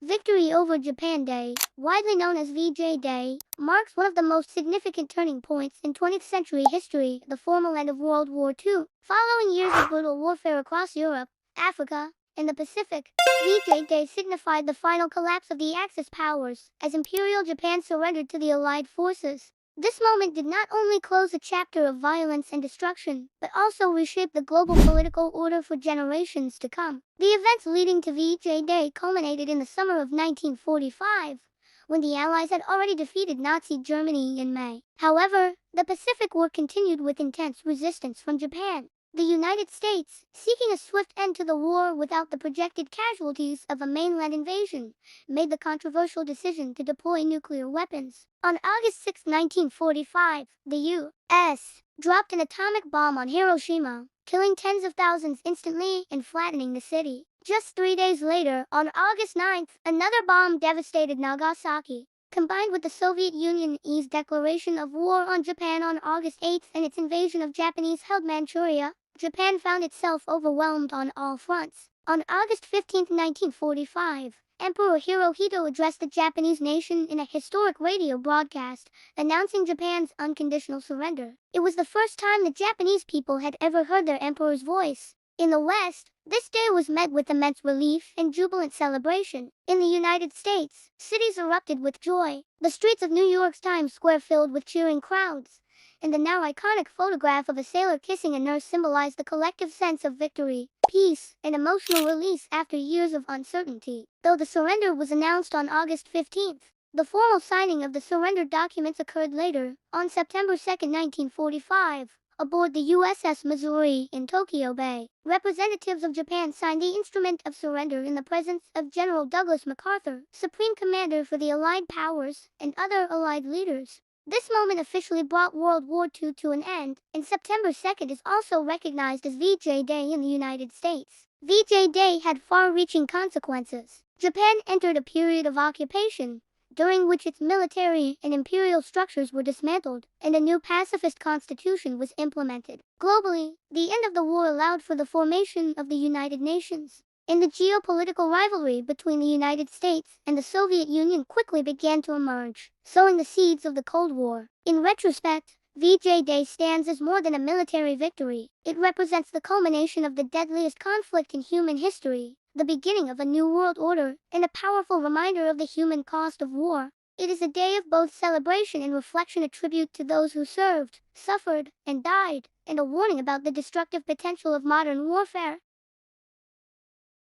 Victory over Japan Day, widely known as VJ Day, marks one of the most significant turning points in 20th century history, the formal end of World War II. Following years of brutal warfare across Europe, Africa, and the Pacific, VJ Day signified the final collapse of the Axis powers as Imperial Japan surrendered to the Allied forces. This moment did not only close a chapter of violence and destruction, but also reshaped the global political order for generations to come. The events leading to VJ Day culminated in the summer of 1945, when the Allies had already defeated Nazi Germany in May. However, the Pacific War continued with intense resistance from Japan. The United States, seeking a swift end to the war without the projected casualties of a mainland invasion, made the controversial decision to deploy nuclear weapons. On August 6, 1945, the U.S. dropped an atomic bomb on Hiroshima, killing tens of thousands instantly and flattening the city. Just 3 days later, on August 9, another bomb devastated Nagasaki. Combined with the Soviet Union's declaration of war on Japan on August 8 and its invasion of Japanese-held Manchuria, Japan found itself overwhelmed on all fronts. On August 15, 1945, Emperor Hirohito addressed the Japanese nation in a historic radio broadcast, announcing Japan's unconditional surrender. It was the first time the Japanese people had ever heard their emperor's voice. In the West, this day was met with immense relief and jubilant celebration. In the United States, cities erupted with joy. The streets of New York's Times Square filled with cheering crowds, and the now iconic photograph of a sailor kissing a nurse symbolized the collective sense of victory, peace, and emotional release after years of uncertainty. Though the surrender was announced on August 15th, the formal signing of the surrender documents occurred later, on September 2, 1945. Aboard the USS Missouri in Tokyo Bay, representatives of Japan signed the instrument of surrender in the presence of General Douglas MacArthur, Supreme Commander for the Allied powers, and other Allied leaders. This moment officially brought World War II to an end, and September 2nd is also recognized as VJ Day in the United States. VJ Day had far-reaching consequences. Japan entered a period of occupation, during which its military and imperial structures were dismantled, and a new pacifist constitution was implemented. Globally, the end of the war allowed for the formation of the United Nations, and the geopolitical rivalry between the United States and the Soviet Union quickly began to emerge, sowing the seeds of the Cold War. In retrospect, VJ Day stands as more than a military victory. It represents the culmination of the deadliest conflict in human history, the beginning of a new world order, and a powerful reminder of the human cost of war. It is a day of both celebration and reflection, a tribute to those who served, suffered, and died, and a warning about the destructive potential of modern warfare.